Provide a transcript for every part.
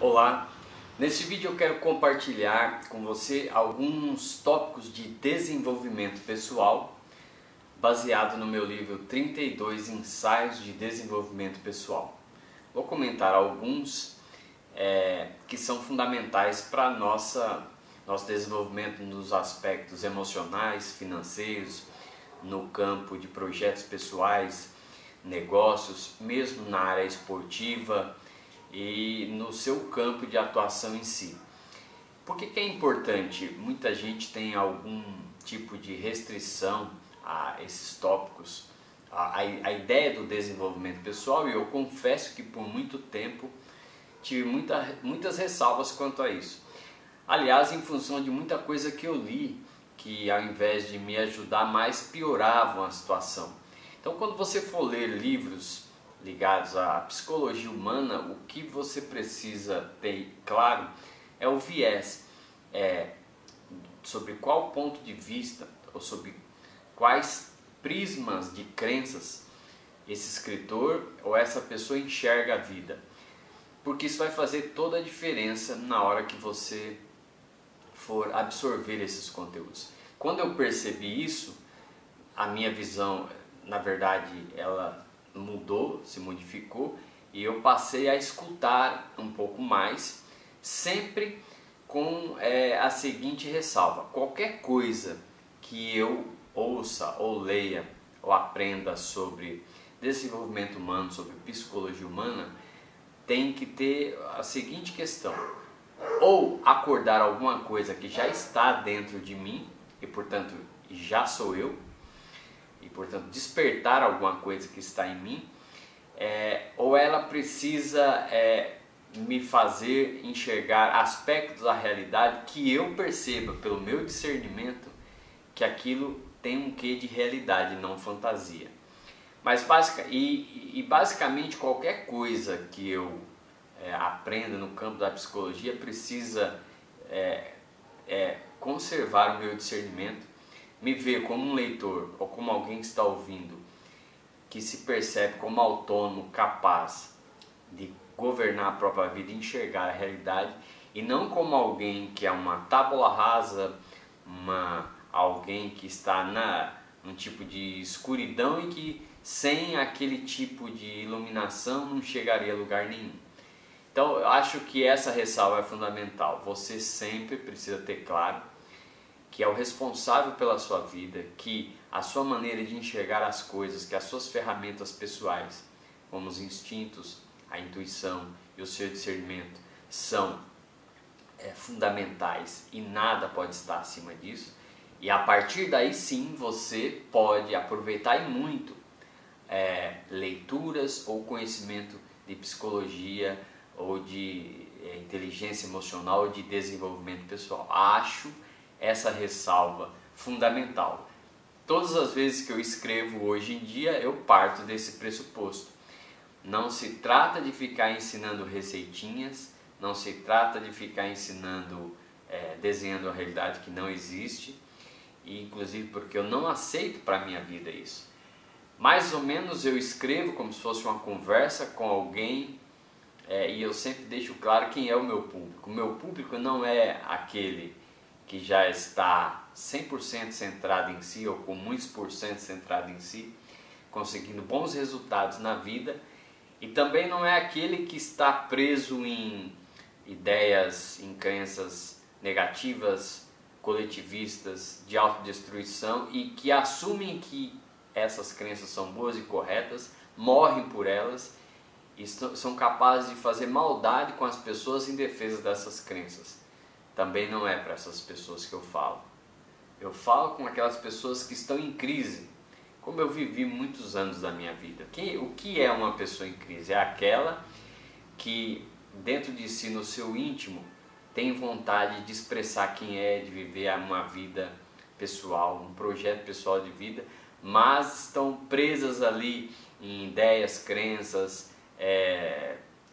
Olá, neste vídeo eu quero compartilhar com você alguns tópicos de desenvolvimento pessoal baseado no meu livro 32 Ensaios de Desenvolvimento Pessoal. Vou comentar alguns que são fundamentais para nosso desenvolvimento nos aspectos emocionais, financeiros, no campo de projetos pessoais, negócios, mesmo na área esportiva e no seu campo de atuação em si. Por que é importante? Muita gente tem algum tipo de restrição a esses tópicos, a ideia do desenvolvimento pessoal, e eu confesso que por muito tempo tive muitas ressalvas quanto a isso. Aliás, em função de muita coisa que eu li, que ao invés de me ajudar mais, pioravam a situação. Então, quando você for ler livros ligados à psicologia humana, o que você precisa ter claro é o viés, sobre qual ponto de vista ou sobre quais prismas de crenças esse escritor ou essa pessoa enxerga a vida. Porque isso vai fazer toda a diferença na hora que você for absorver esses conteúdos. Quando eu percebi isso, a minha visão, na verdade, ela mudou, se modificou, e eu passei a escutar um pouco mais, sempre com a seguinte ressalva: qualquer coisa que eu ouça ou leia ou aprenda sobre desenvolvimento humano, sobre psicologia humana, tem que ter a seguinte questão: ou acordar alguma coisa que já está dentro de mim, e portanto já sou eu, e portanto despertar alguma coisa que está em mim, ou ela precisa me fazer enxergar aspectos da realidade que eu perceba pelo meu discernimento que aquilo tem um quê de realidade, não fantasia. Mas basicamente qualquer coisa que eu aprenda no campo da psicologia precisa conservar o meu discernimento, me ver como um leitor ou como alguém que está ouvindo, que se percebe como autônomo, capaz de governar a própria vida, enxergar a realidade, e não como alguém que é uma tábula rasa, alguém que está num tipo de escuridão e que sem aquele tipo de iluminação não chegaria a lugar nenhum. Então eu acho que essa ressalva é fundamental. Você sempre precisa ter claro que é o responsável pela sua vida, que a sua maneira de enxergar as coisas, que as suas ferramentas pessoais, como os instintos, a intuição e o seu discernimento, são fundamentais e nada pode estar acima disso. E a partir daí sim você pode aproveitar e muito leituras ou conhecimento de psicologia ou de inteligência emocional ou de desenvolvimento pessoal. Acho essa ressalva fundamental. Todas as vezes que eu escrevo hoje em dia, eu parto desse pressuposto. Não se trata de ficar ensinando receitinhas, não se trata de ficar ensinando, desenhando a realidade que não existe, e inclusive porque eu não aceito para a minha vida isso. Mais ou menos eu escrevo como se fosse uma conversa com alguém, e eu sempre deixo claro quem é o meu público. O meu público não é aquele que já está 100% centrado em si, ou com muitos por cento centrado em si, conseguindo bons resultados na vida, e também não é aquele que está preso em ideias, em crenças negativas, coletivistas, de autodestruição, e que assumem que essas crenças são boas e corretas, morrem por elas, e são capazes de fazer maldade com as pessoas em defesa dessas crenças. Também não é para essas pessoas que eu falo. Eu falo com aquelas pessoas que estão em crise, como eu vivi muitos anos da minha vida. O que é uma pessoa em crise? É aquela que dentro de si, no seu íntimo, tem vontade de expressar quem é, de viver uma vida pessoal, um projeto pessoal de vida, mas estão presas ali em ideias, crenças,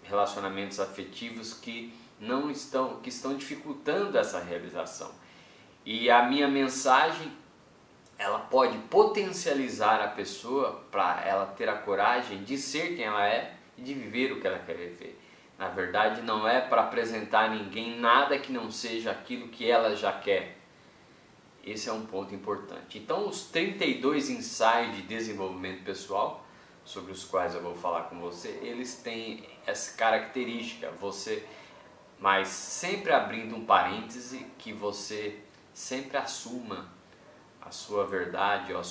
relacionamentos afetivos que estão dificultando essa realização. E a minha mensagem, ela pode potencializar a pessoa para ela ter a coragem de ser quem ela é e de viver o que ela quer viver. Na verdade, não é para apresentar a ninguém nada que não seja aquilo que ela já quer. Esse é um ponto importante. Então, os 32 ensaios de desenvolvimento pessoal, sobre os quais eu vou falar com você, eles têm essa característica, mas sempre abrindo um parêntese, que você sempre assuma a sua verdade ou o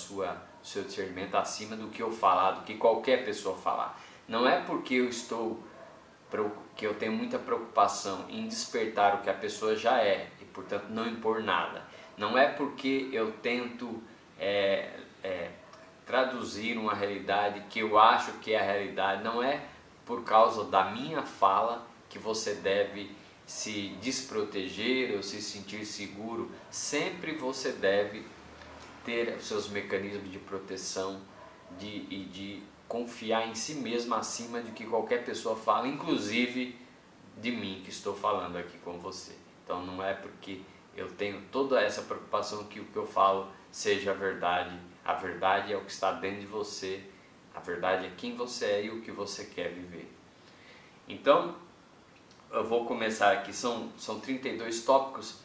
seu discernimento acima do que eu falar, do que qualquer pessoa falar. Não é porque que eu tenho muita preocupação em despertar o que a pessoa já é e, portanto, não impor nada. Não é porque eu tento traduzir uma realidade que eu acho que é a realidade. Não é por causa da minha fala que você deve se desproteger ou se sentir seguro. Sempre você deve ter os seus mecanismos de proteção e de confiar em si mesmo acima de que qualquer pessoa fala, inclusive de mim que estou falando aqui com você. Então não é porque eu tenho toda essa preocupação que o que eu falo seja a verdade. A verdade é o que está dentro de você, a verdade é quem você é e o que você quer viver. Então, eu vou começar aqui, são 32 tópicos,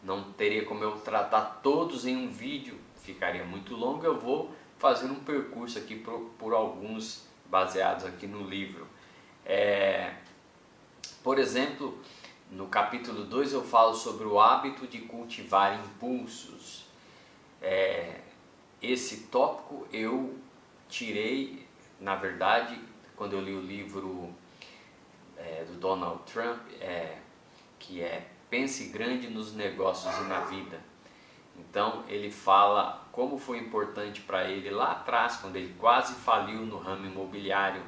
não teria como eu tratar todos em um vídeo, ficaria muito longo, eu vou fazer um percurso aqui por alguns baseados aqui no livro. Por exemplo, no capítulo 2 eu falo sobre o hábito de cultivar impulsos. Esse tópico eu tirei, na verdade, quando eu li o livro do Donald Trump, que é Pense Grande nos Negócios e na Vida. Então ele fala como foi importante para ele lá atrás, quando ele quase faliu no ramo imobiliário.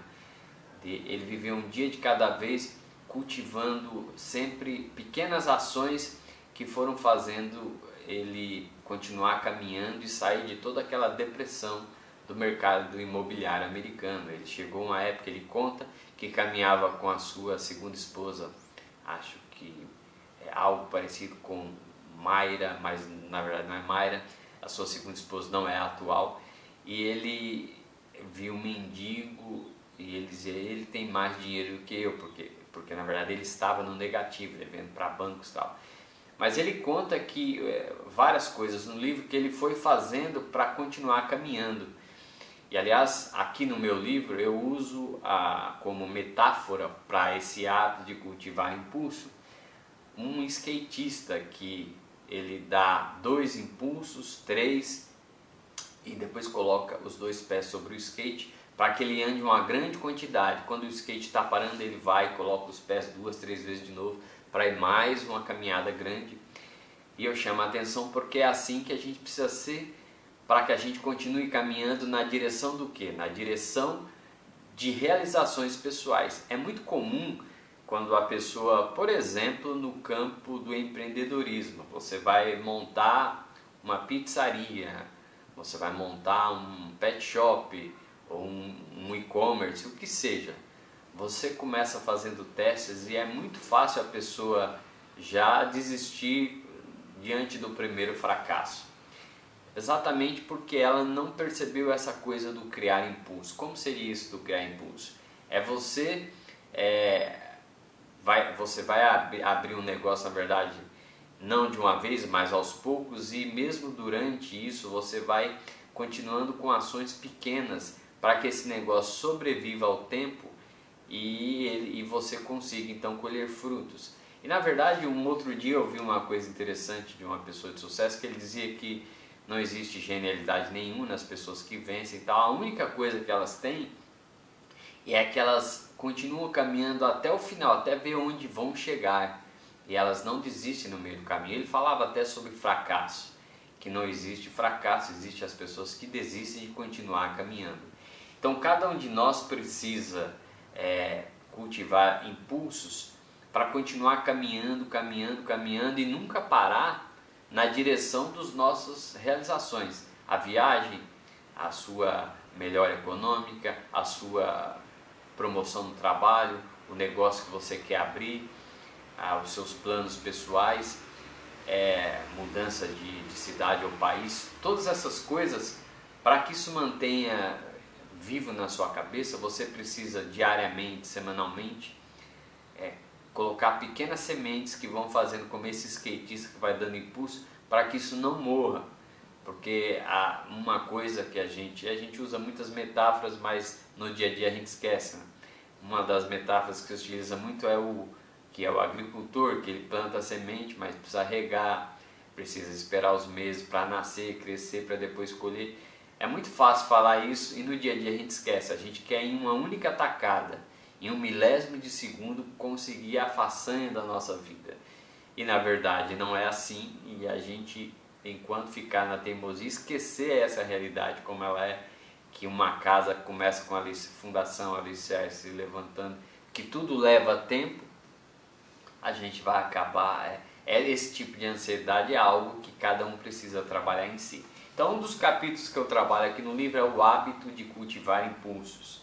Ele viveu um dia de cada vez, cultivando sempre pequenas ações que foram fazendo ele continuar caminhando e sair de toda aquela depressão do mercado imobiliário americano. Ele chegou a uma época, ele conta, que caminhava com a sua segunda esposa, acho que é algo parecido com Mayra, mas na verdade não é Mayra, a sua segunda esposa não é a atual, e ele viu um mendigo e ele dizia, ele tem mais dinheiro do que eu, porque na verdade ele estava no negativo, devendo para bancos e tal. Mas ele conta que várias coisas no livro que ele foi fazendo para continuar caminhando. E aliás, aqui no meu livro eu uso como metáfora para esse hábito de cultivar impulso, um skatista que ele dá 2 impulsos, 3, e depois coloca os 2 pés sobre o skate para que ele ande uma grande quantidade. Quando o skate está parando, ele vai e coloca os pés 2, 3 vezes de novo para ir mais uma caminhada grande. E eu chamo a atenção porque é assim que a gente precisa ser para que a gente continue caminhando na direção do quê? Na direção de realizações pessoais. É muito comum quando a pessoa, por exemplo, no campo do empreendedorismo, você vai montar uma pizzaria, você vai montar um pet shop ou um e-commerce, o que seja. Você começa fazendo testes e é muito fácil a pessoa já desistir diante do primeiro fracasso. Exatamente porque ela não percebeu essa coisa do criar impulso. Como seria isso do criar impulso? Você vai abrir um negócio, na verdade, não de uma vez, mas aos poucos, e mesmo durante isso você vai continuando com ações pequenas para que esse negócio sobreviva ao tempo e você consiga então colher frutos. E na verdade, um outro dia eu vi uma coisa interessante de uma pessoa de sucesso, que ele dizia que não existe genialidade nenhuma nas pessoas que vencem e tal. A única coisa que elas têm é que elas continuam caminhando até o final, até ver onde vão chegar. E elas não desistem no meio do caminho. Ele falava até sobre fracasso, que não existe fracasso, existe as pessoas que desistem de continuar caminhando. Então cada um de nós precisa cultivar impulsos para continuar caminhando e nunca parar na direção das nossas realizações. A viagem, a sua melhora econômica, a sua promoção no trabalho, o negócio que você quer abrir, os seus planos pessoais, mudança de cidade ou país, todas essas coisas, para que isso mantenha vivo na sua cabeça, você precisa diariamente, semanalmente, colocar pequenas sementes que vão fazendo como esse skatista que vai dando impulso para que isso não morra. Porque uma coisa que a gente usa muitas metáforas, mas no dia a dia a gente esquece, né? Uma das metáforas que se utiliza muito é o agricultor, que ele planta a semente, mas precisa regar, precisa esperar os meses para nascer, crescer, para depois colher. É muito fácil falar isso e no dia a dia a gente esquece. A gente quer em uma única tacada, em 1/1000 de segundo, conseguir a façanha da nossa vida. E na verdade não é assim, e a gente, enquanto ficar na teimosia, esquecer essa realidade como ela é, que uma casa começa com a fundação, alicerce se levantando, que tudo leva tempo, a gente vai acabar. Esse tipo de ansiedade é algo que cada um precisa trabalhar em si. Então, um dos capítulos que eu trabalho aqui no livro é o hábito de cultivar impulsos.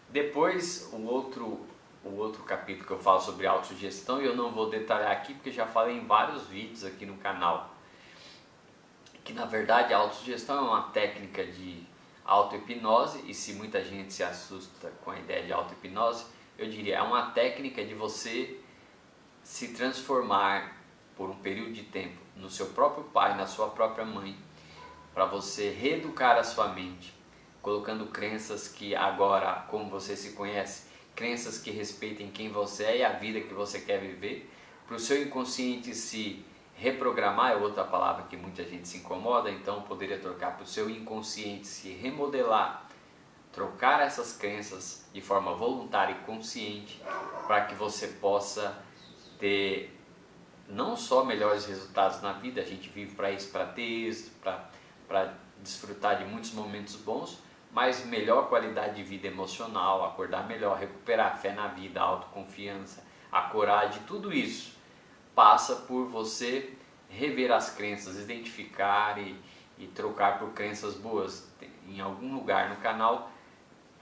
Depois, o outro capítulo que eu falo sobre autossugestão, e eu não vou detalhar aqui porque já falei em vários vídeos aqui no canal, que na verdade a autossugestão é uma técnica de auto-hipnose, e se muita gente se assusta com a ideia de auto-hipnose, eu diria, é uma técnica de você se transformar por um período de tempo no seu próprio pai, na sua própria mãe, para você reeducar a sua mente, colocando crenças que agora, como você se conhece, crenças que respeitem quem você é e a vida que você quer viver, para o seu inconsciente se reprogramar, é outra palavra que muita gente se incomoda, então poderia trocar para o seu inconsciente se remodelar, trocar essas crenças de forma voluntária e consciente, para que você possa ter não só melhores resultados na vida, a gente vive para isso, para ter êxito, para desfrutar de muitos momentos bons, mas melhor qualidade de vida emocional, acordar melhor, recuperar a fé na vida, a autoconfiança, a coragem, tudo isso passa por você rever as crenças, identificar e trocar por crenças boas. Em algum lugar no canal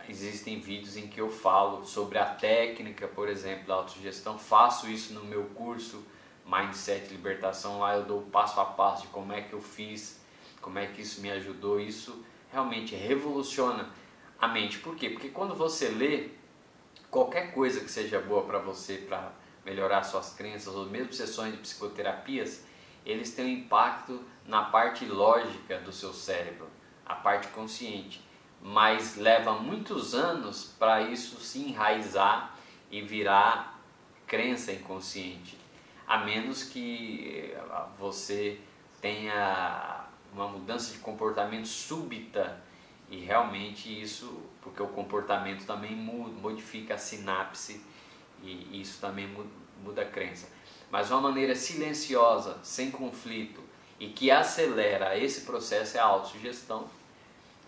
existem vídeos em que eu falo sobre a técnica, por exemplo, da autossugestão. Faço isso no meu curso Mindset Libertação, lá eu dou passo a passo de como é que eu fiz, como é que isso me ajudou. Isso realmente revoluciona a mente. Por quê? Porque quando você lê qualquer coisa que seja boa para você, para melhorar suas crenças, ou mesmo sessões de psicoterapias, eles têm um impacto na parte lógica do seu cérebro, a parte consciente, mas leva muitos anos para isso se enraizar e virar crença inconsciente, a menos que você tenha uma mudança de comportamento súbita, e realmente isso, porque o comportamento também modifica a sinapse e isso também muda a crença. Mas uma maneira silenciosa, sem conflito e que acelera esse processo é a autossugestão.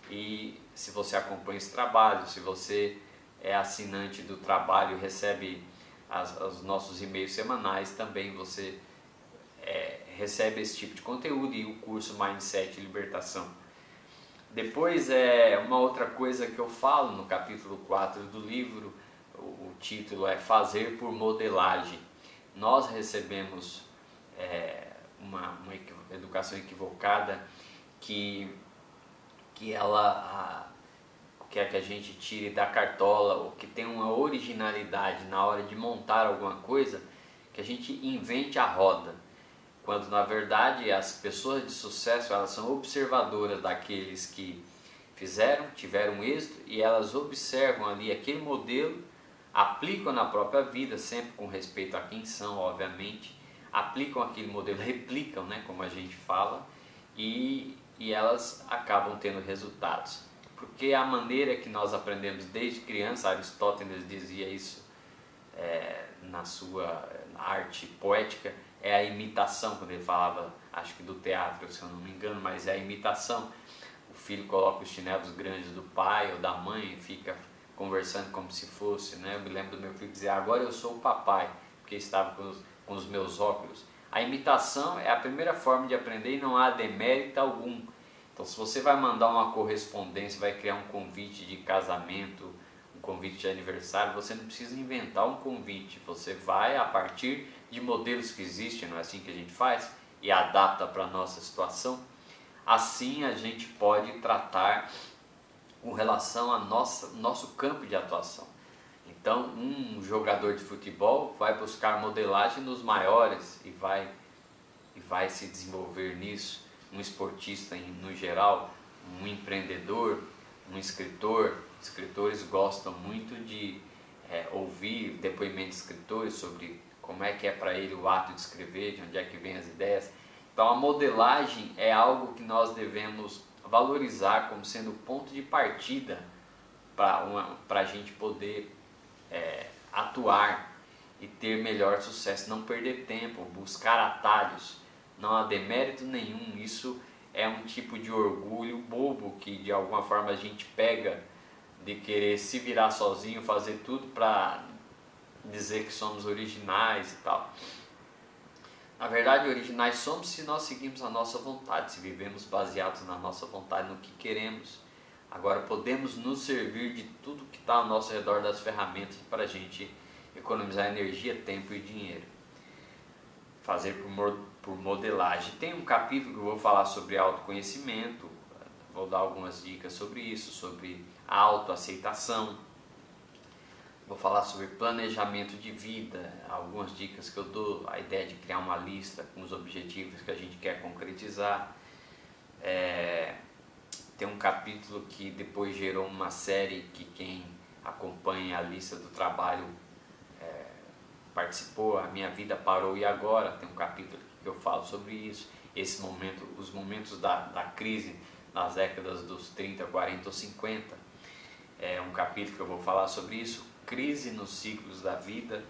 E se você acompanha esse trabalho, se você é assinante do trabalho e recebe os nossos e-mails semanais, também você recebe esse tipo de conteúdo e o curso Mindset Libertação. Depois, uma outra coisa que eu falo no capítulo 4 do livro, o título é Fazer por Modelagem. Nós recebemos uma educação equivocada que ela quer que a gente tire da cartola, ou que tem uma originalidade na hora de montar alguma coisa, que a gente invente a roda. Quando na verdade as pessoas de sucesso, elas são observadoras daqueles que tiveram êxito, e elas observam ali aquele modelo, aplicam na própria vida, sempre com respeito a quem são, obviamente, aplicam aquele modelo, replicam, né, como a gente fala, e elas acabam tendo resultados. Porque a maneira que nós aprendemos desde criança, Aristóteles dizia isso na sua arte poética, é a imitação, quando ele falava, acho que do teatro, se eu não me engano, mas é a imitação. O filho coloca os chinelos grandes do pai ou da mãe e fica conversando como se fosse, né? Eu me lembro do meu filho dizer, agora eu sou o papai, porque estava com os meus óculos. A imitação é a primeira forma de aprender e não há demérito algum. Então, se você vai mandar uma correspondência, vai criar um convite de casamento, um convite de aniversário, você não precisa inventar um convite, você vai a partir de modelos que existem, não é assim que a gente faz, e adapta para a nossa situação. Assim a gente pode tratar com relação ao nosso campo de atuação. Então, um jogador de futebol vai buscar modelagem nos maiores e vai se desenvolver nisso. Um esportista no geral, um empreendedor, um escritor. Escritores gostam muito de ouvir depoimentos de escritores sobre como é que é para ele o ato de escrever, de onde é que vem as ideias. Então a modelagem é algo que nós devemos valorizar como sendo o ponto de partida para a gente poder atuar e ter melhor sucesso, não perder tempo, buscar atalhos, não há demérito nenhum. Isso é um tipo de orgulho bobo que de alguma forma a gente pega de querer se virar sozinho, fazer tudo para dizer que somos originais e tal. Na verdade, originais somos se nós seguimos a nossa vontade, se vivemos baseados na nossa vontade, no que queremos. Agora, podemos nos servir de tudo que está ao nosso redor, das ferramentas, para a gente economizar energia, tempo e dinheiro. Fazer por modelagem. Tem um capítulo que eu vou falar sobre autoconhecimento, vou dar algumas dicas sobre isso, sobre a autoaceitação. Vou falar sobre planejamento de vida, algumas dicas que eu dou, a ideia de criar uma lista com os objetivos que a gente quer concretizar. Tem um capítulo que depois gerou uma série que quem acompanha a lista do trabalho participou, A Minha Vida Parou e Agora. Tem um capítulo que eu falo sobre isso, esse momento, os momentos da crise nas décadas dos 30, 40 ou 50. É um capítulo que eu vou falar sobre isso. Crise nos ciclos da vida.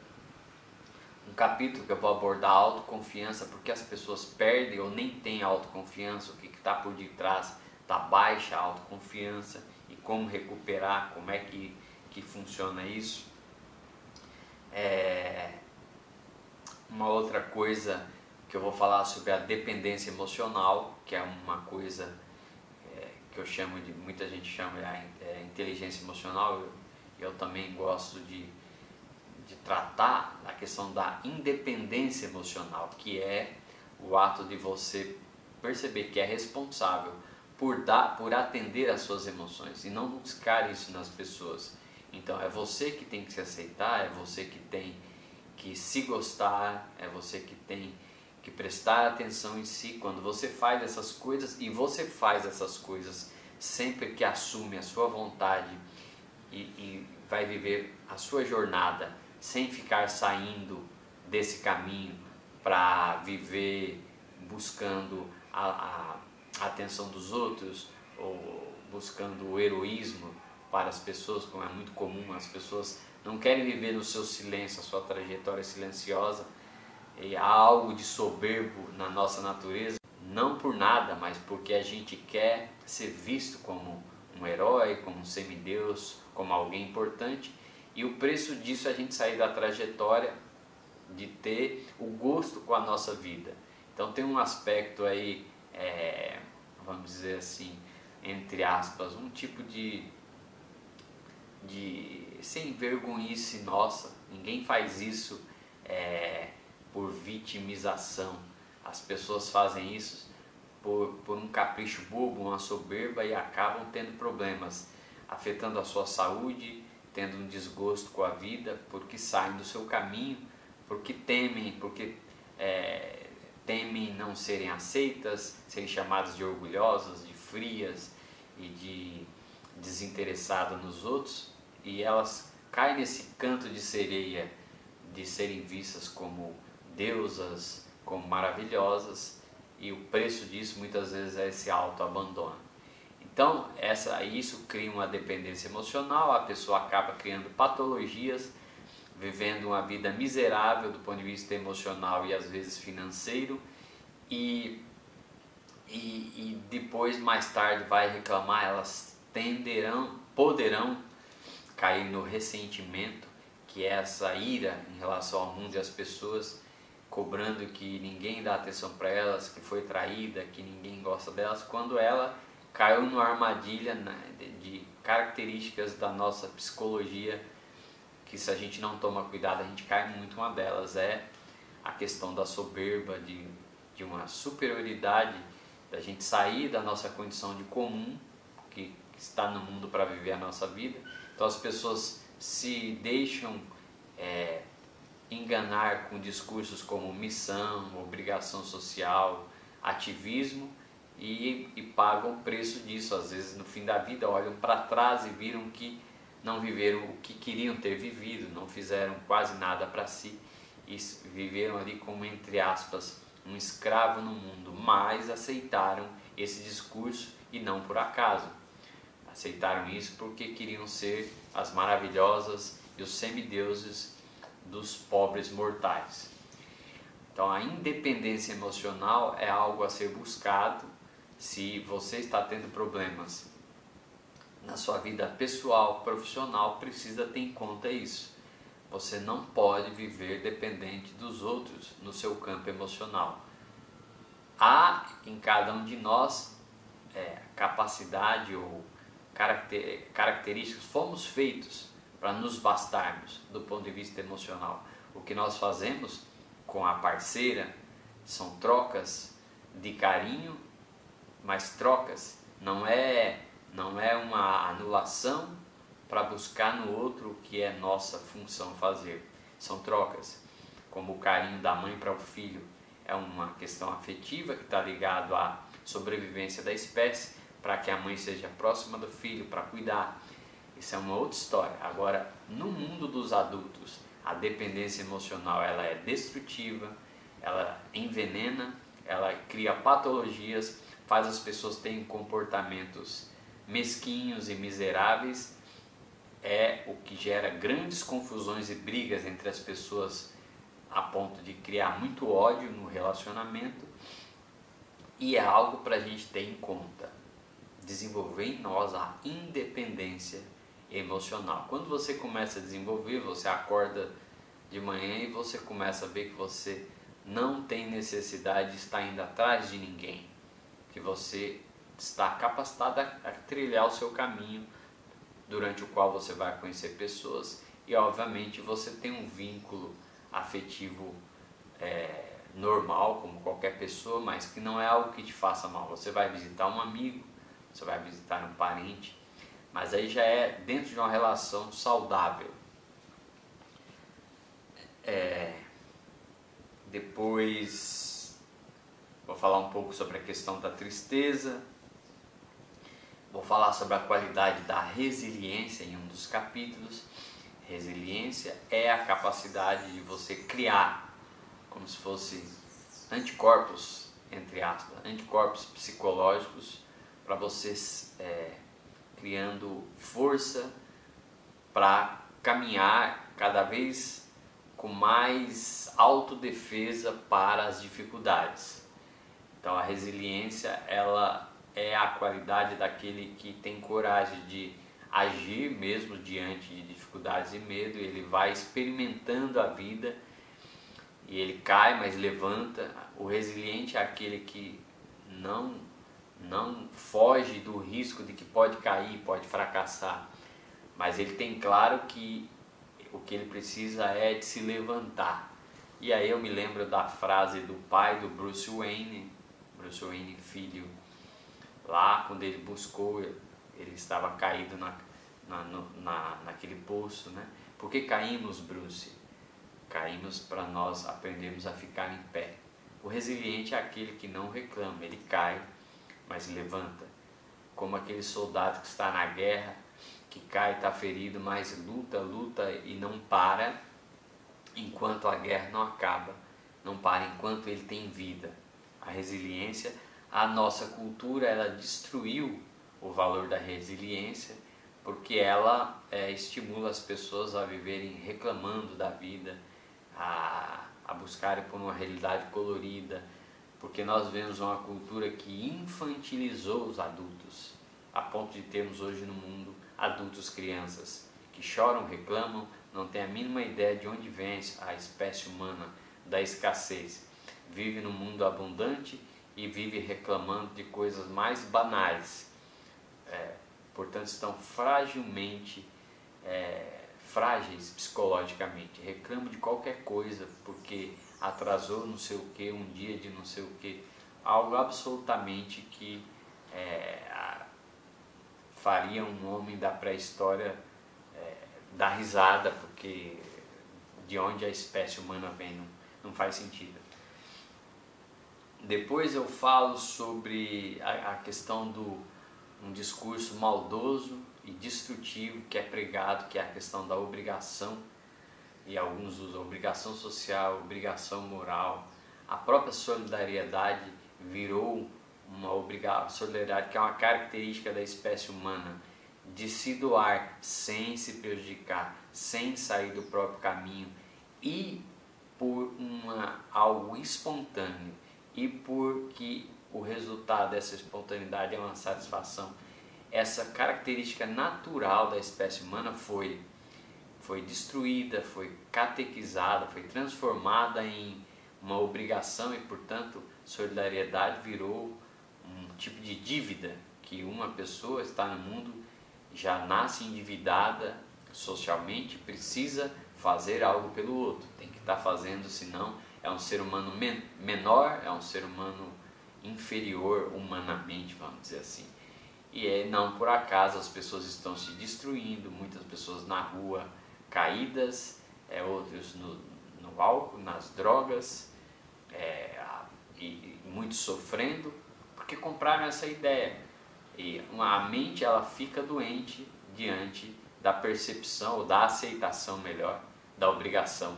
Um capítulo que eu vou abordar a autoconfiança, porque as pessoas perdem ou nem têm autoconfiança, o que está por detrás da baixa autoconfiança e como recuperar, como é que funciona isso. Uma outra coisa que eu vou falar sobre a dependência emocional, que é uma coisa que eu chamo de, muita gente chama de inteligência emocional. Eu também gosto de tratar a questão da independência emocional, que é o ato de você perceber que é responsável por atender às suas emoções e não buscar isso nas pessoas. Então é você que tem que se aceitar, é você que tem que se gostar, é você que tem que prestar atenção em si. Quando você faz essas coisas, e você faz essas coisas sempre que assume a sua vontade e vai viver a sua jornada sem ficar saindo desse caminho para viver buscando a atenção dos outros ou buscando o heroísmo para as pessoas, como é muito comum. As pessoas não querem viver no seu silêncio, a sua trajetória silenciosa, e há algo de soberbo na nossa natureza, não por nada, mas porque a gente quer ser visto como um herói, como um semideus, como alguém importante, e o preço disso é a gente sair da trajetória de ter o gosto com a nossa vida. Então tem um aspecto aí, vamos dizer assim, entre aspas, um tipo de sem vergonhice nossa. Ninguém faz isso por vitimização. As pessoas fazem isso por um capricho bobo, uma soberba, e acabam tendo problemas, afetando a sua saúde, tendo um desgosto com a vida, porque saem do seu caminho, porque temem não serem aceitas, serem chamadas de orgulhosas, de frias e de desinteressadas nos outros, e elas caem nesse canto de sereia de serem vistas como deusas, como maravilhosas, e o preço disso muitas vezes é esse autoabandono. Então isso cria uma dependência emocional, a pessoa acaba criando patologias, vivendo uma vida miserável do ponto de vista emocional e às vezes financeiro, e depois, mais tarde, vai reclamar. Elas poderão cair no ressentimento, que é essa ira em relação ao mundo e às pessoas, cobrando que ninguém dá atenção para elas, que foi traída, que ninguém gosta delas, quando ela caiu numa armadilha de características da nossa psicologia, que se a gente não toma cuidado a gente cai muito. Uma delas é a questão da soberba, de uma superioridade, da gente sair da nossa condição de comum, que está no mundo para viver a nossa vida. Então as pessoas se deixam enganar com discursos como missão, obrigação social, ativismo e pagam o preço disso. Às vezes no fim da vida olham para trás e viram que não viveram o que queriam ter vivido, não fizeram quase nada para si e viveram ali como, entre aspas, um escravo no mundo, mas aceitaram esse discurso e não por acaso. Aceitaram isso porque queriam ser as maravilhosas e os semideuses dos pobres mortais. Então a independência emocional é algo a ser buscado. Se você está tendo problemas na sua vida pessoal, profissional, precisa ter em conta isso. Você não pode viver dependente dos outros no seu campo emocional. Há em cada um de nós capacidade ou características, fomos feitos para nos bastarmos do ponto de vista emocional. O que nós fazemos com a parceira são trocas de carinho, mas trocas não é uma anulação para buscar no outro o que é nossa função fazer. São trocas, como o carinho da mãe para o filho é uma questão afetiva que está ligado à sobrevivência da espécie, para que a mãe seja próxima do filho, para cuidar. Isso é uma outra história. Agora, no mundo dos adultos, a dependência emocional ela é destrutiva, ela envenena, ela cria patologias, faz as pessoas terem comportamentos mesquinhos e miseráveis, é o que gera grandes confusões e brigas entre as pessoas a ponto de criar muito ódio no relacionamento, e é algo para a gente ter em conta. Desenvolver em nós a independência emocional. Quando você começa a desenvolver, você acorda de manhã e você começa a ver que você não tem necessidade de estar indo atrás de ninguém, que você está capacitado a trilhar o seu caminho, durante o qual você vai conhecer pessoas e obviamente você tem um vínculo afetivo normal, como qualquer pessoa, mas que não é algo que te faça mal. Você vai visitar um amigo, você vai visitar um parente, mas aí já é dentro de uma relação saudável. Depois vou falar um pouco sobre a questão da tristeza, vou falar sobre a qualidade da resiliência em um dos capítulos. Resiliência é a capacidade de você criar, como se fosse anticorpos, entre aspas, anticorpos psicológicos, para você criando força para caminhar cada vez com mais autodefesa para as dificuldades. Então a resiliência ela é a qualidade daquele que tem coragem de agir mesmo diante de dificuldades e medo. Ele vai experimentando a vida e ele cai, mas levanta. O resiliente é aquele que não foge do risco de que pode cair, pode fracassar, mas ele tem claro que o que ele precisa é de se levantar. E aí eu me lembro da frase do pai do Bruce Wayne filho, lá quando ele buscou, ele estava caído naquele poço, né? Por que caímos, Bruce? Caímos para nós aprendermos a ficar em pé. O resiliente é aquele que não reclama, ele cai, mas levanta. Como aquele soldado que está na guerra, que cai, está ferido, mas luta e não para enquanto a guerra não acaba, não para enquanto ele tem vida. A resiliência, a nossa cultura, ela destruiu o valor da resiliência, porque ela estimula as pessoas a viverem reclamando da vida, a buscarem por uma realidade colorida, porque nós vemos uma cultura que infantilizou os adultos, a ponto de termos hoje no mundo adultos crianças que choram, reclamam, não têm a mínima ideia de onde vem a espécie humana, da escassez. Vive num mundo abundante e vive reclamando de coisas mais banais. Portanto, estão fragilmente frágeis psicologicamente. Reclamam de qualquer coisa porque atrasou não sei o que, um dia de não sei o que, algo absolutamente que faria um homem da pré-história dar risada, porque de onde a espécie humana vem não faz sentido. Depois eu falo sobre a questão do um discurso maldoso e destrutivo que é pregado, que é a questão da obrigação, e alguns usam obrigação social, obrigação moral. A própria solidariedade virou uma solidariedade que é uma característica da espécie humana, de se doar sem se prejudicar, sem sair do próprio caminho, e por algo espontâneo, e porque o resultado dessa espontaneidade é uma satisfação. Essa característica natural da espécie humana foi destruída, foi catequizada, foi transformada em uma obrigação, e portanto solidariedade virou um tipo de dívida, que uma pessoa está no mundo, já nasce endividada socialmente, precisa fazer algo pelo outro, tem que estar fazendo, senão é um ser humano menor, é um ser humano inferior humanamente, vamos dizer assim. E não por acaso as pessoas estão se destruindo, muitas pessoas na rua caídas, outros no álcool, nas drogas, e muitos sofrendo, porque compraram essa ideia. E a mente ela fica doente diante da percepção, ou da aceitação melhor, da obrigação.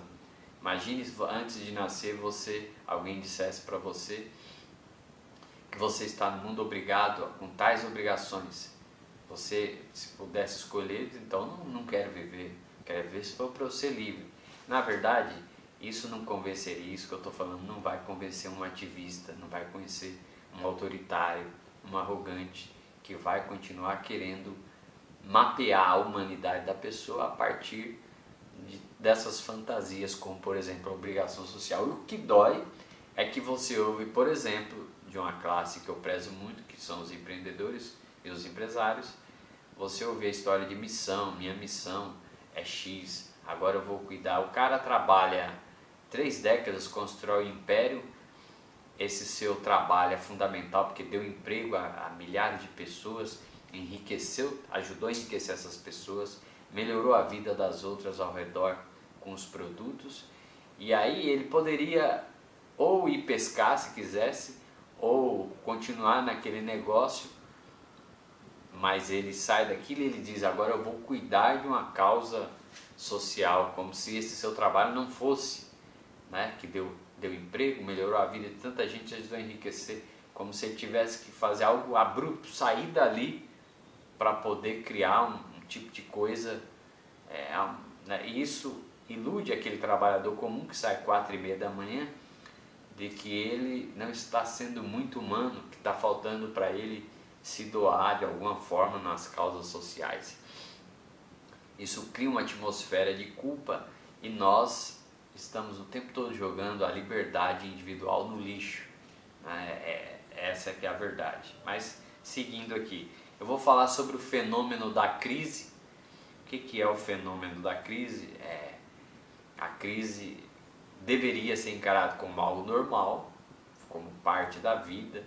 Imagine antes de nascer alguém dissesse para você que você está no mundo obrigado com tais obrigações. Você, se pudesse escolher, então não quero viver, quero viver se for para eu ser livre. Na verdade, isso não convenceria, isso que eu estou falando não vai convencer um ativista, não vai convencer um autoritário, um arrogante, que vai continuar querendo mapear a humanidade da pessoa a partir dessas fantasias, como por exemplo a obrigação social. E o que dói é que você ouve, por exemplo, de uma classe que eu prezo muito, que são os empreendedores e os empresários, você ouve a história de missão, minha missão é X, agora eu vou cuidar. O cara trabalha 3 décadas, constrói um império, esse seu trabalho é fundamental porque deu emprego a milhares de pessoas, enriqueceu, ajudou a enriquecer essas pessoas, melhorou a vida das outras ao redor com os produtos, e aí ele poderia ou ir pescar se quisesse, ou continuar naquele negócio, mas ele sai daquilo e ele diz, agora eu vou cuidar de uma causa social, como se esse seu trabalho não fosse, né, que deu emprego, melhorou a vida de tanta gente, ajudou a enriquecer, como se ele tivesse que fazer algo abrupto, sair dali para poder criar um tipo de coisa, né, e isso ilude aquele trabalhador comum que sai 4h30 da manhã, de que ele não está sendo muito humano, que está faltando para ele se doar de alguma forma nas causas sociais. Isso cria uma atmosfera de culpa e nós estamos o tempo todo jogando a liberdade individual no lixo. Essa é que é a verdade. Mas seguindo aqui, eu vou falar sobre o fenômeno da crise. O que é o fenômeno da crise? A crise deveria ser encarada como algo normal, como parte da vida.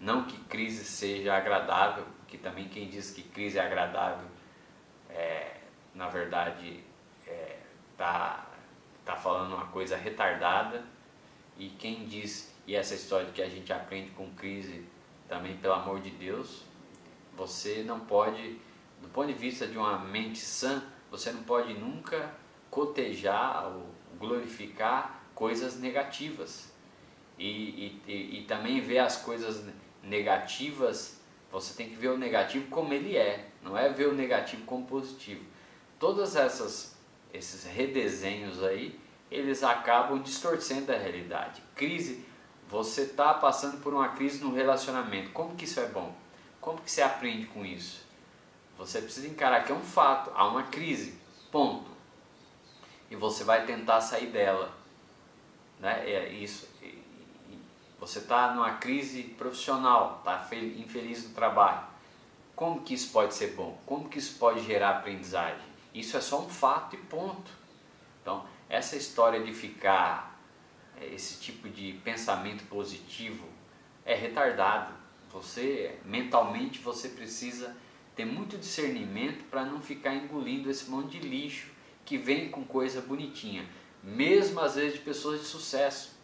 Não que crise seja agradável, que também quem diz que crise é agradável, na verdade, tá falando uma coisa retardada. E quem diz, e essa história de que a gente aprende com crise, também pelo amor de Deus, você não pode, do ponto de vista de uma mente sã, você não pode nunca cotejar ou glorificar coisas negativas. E também ver as coisas negativas, você tem que ver o negativo como ele é, não é ver o negativo como positivo. Todos esses redesenhos aí, eles acabam distorcendo a realidade. Crise, você está passando por uma crise no relacionamento, como que isso é bom? Como que você aprende com isso? Você precisa encarar que é um fato, há uma crise, ponto. E você vai tentar sair dela, né? Você está numa crise profissional, está infeliz no trabalho. Como que isso pode ser bom? Como que isso pode gerar aprendizagem? Isso é só um fato e ponto. Então, essa história de ficar, esse tipo de pensamento positivo é retardado. Mentalmente, você precisa ter muito discernimento para não ficar engolindo esse monte de lixo que vem com coisa bonitinha, mesmo às vezes de pessoas de sucesso.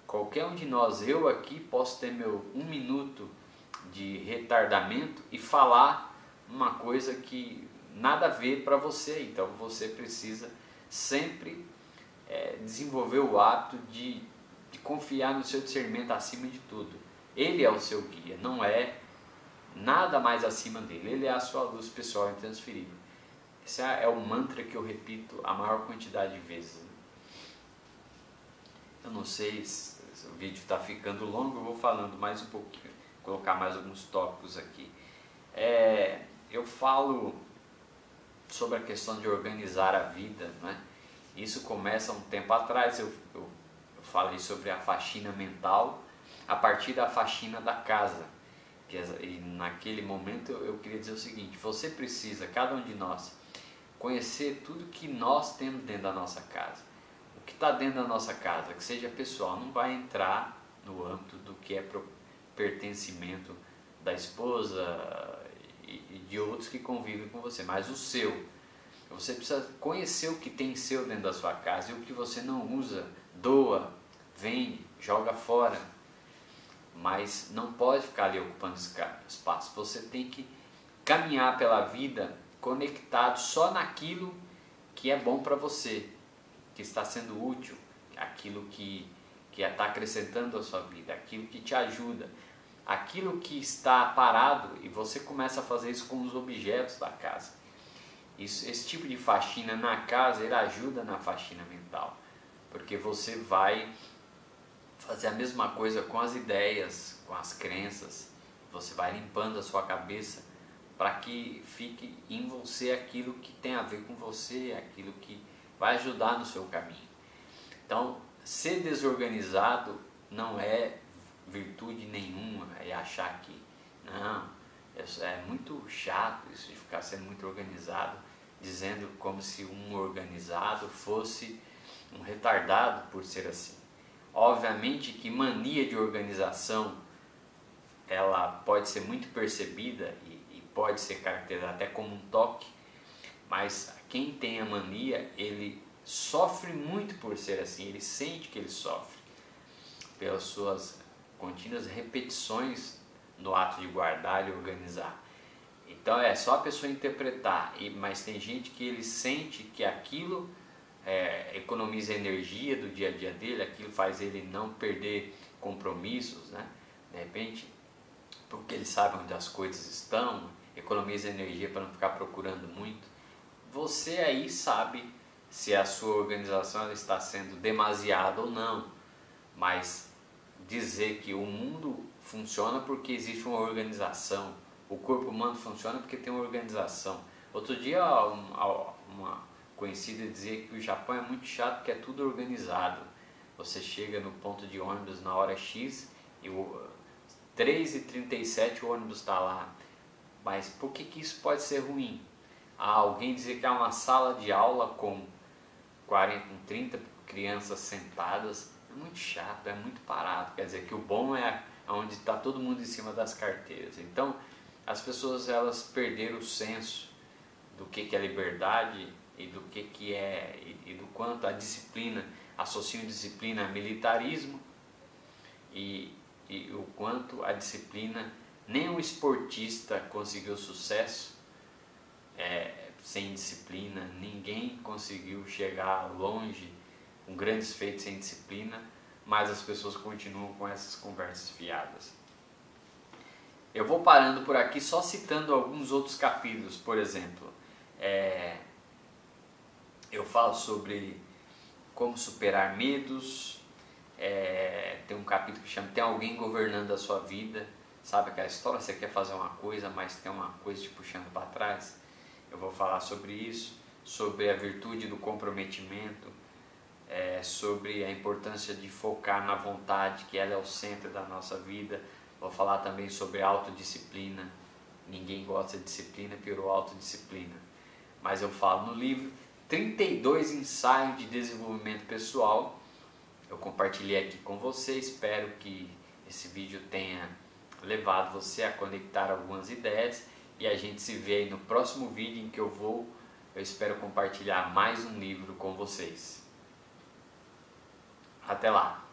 Qualquer um de nós, eu aqui, posso ter meu 1 minuto de retardamento e falar uma coisa que nada a ver para você. Então você precisa sempre desenvolver o hábito de confiar no seu discernimento acima de tudo. Ele é o seu guia, não é nada mais acima dele. Ele é a sua luz pessoal intransferível. Esse é o mantra que eu repito a maior quantidade de vezes. Eu não sei se o vídeo está ficando longo, eu vou falando mais um pouquinho, colocar mais alguns tópicos aqui. Eu falo sobre a questão de organizar a vida, né? Isso começa um tempo atrás, eu falei sobre a faxina mental a partir da faxina da casa. E naquele momento eu queria dizer o seguinte: você precisa, cada um de nós, conhecer tudo que nós temos dentro da nossa casa. O que está dentro da nossa casa, que seja pessoal, não vai entrar no âmbito do que é pertencimento da esposa e de outros que convivem com você, mas o seu. Você precisa conhecer o que tem seu dentro da sua casa e o que você não usa, doa, vende, joga fora. Mas não pode ficar ali ocupando espaço. Você tem que caminhar pela vida conectado só naquilo que é bom para você, que está sendo útil, aquilo que está acrescentando a sua vida, aquilo que te ajuda, aquilo que está parado, e você começa a fazer isso com os objetos da casa. Esse tipo de faxina na casa, ele ajuda na faxina mental, porque você vai fazer a mesma coisa com as ideias, com as crenças. Você vai limpando a sua cabeça para que fique em você aquilo que tem a ver com você, aquilo que vai ajudar no seu caminho. Então, ser desorganizado não é virtude nenhuma, é achar que não, é muito chato isso de ficar sendo muito organizado, dizendo como se um organizado fosse um retardado por ser assim. Obviamente que mania de organização, ela pode ser muito percebida e pode ser caracterizada até como um toque, mas quem tem a mania, ele sofre muito por ser assim, ele sente que ele sofre pelas suas contínuas repetições no ato de guardar e organizar. Então é só a pessoa interpretar, mas tem gente que ele sente que aquilo economiza energia do dia a dia dele, aquilo faz ele não perder compromissos, né? De repente, porque ele sabe onde as coisas estão, economiza energia para não ficar procurando muito. Você aí sabe se a sua organização ela está sendo demasiada ou não, mas dizer que o mundo funciona porque existe uma organização, o corpo humano funciona porque tem uma organização. Outro dia uma conhecida dizia que o Japão é muito chato porque é tudo organizado. Você chega no ponto de ônibus na hora X e 3h37 o ônibus está lá. Mas por que isso pode ser ruim? Alguém dizer que há uma sala de aula com 30 crianças sentadas é muito chato, é muito parado. Quer dizer que o bom é onde está todo mundo em cima das carteiras. Então as pessoas elas perderam o senso do que é liberdade e do que é e do quanto a disciplina, associam disciplina a militarismo e o quanto a disciplina, nem um esportista conseguiu sucesso sem disciplina, ninguém conseguiu chegar longe com grandes feitos sem disciplina, mas as pessoas continuam com essas conversas fiadas. Eu vou parando por aqui só citando alguns outros capítulos. Por exemplo, eu falo sobre como superar medos. Tem um capítulo que chama Tem Alguém Governando a Sua Vida. Sabe aquela história? Você quer fazer uma coisa, mas tem uma coisa te puxando para trás. Eu vou falar sobre isso, sobre a virtude do comprometimento, sobre a importância de focar na vontade, que ela é o centro da nossa vida. Vou falar também sobre autodisciplina. Ninguém gosta de disciplina, piorou autodisciplina. Mas eu falo no livro 32 ensaios de desenvolvimento pessoal. Eu compartilhei aqui com você, espero que esse vídeo tenha levado você a conectar algumas ideias e a gente se vê aí no próximo vídeo em que eu espero compartilhar mais um livro com vocês. Até lá!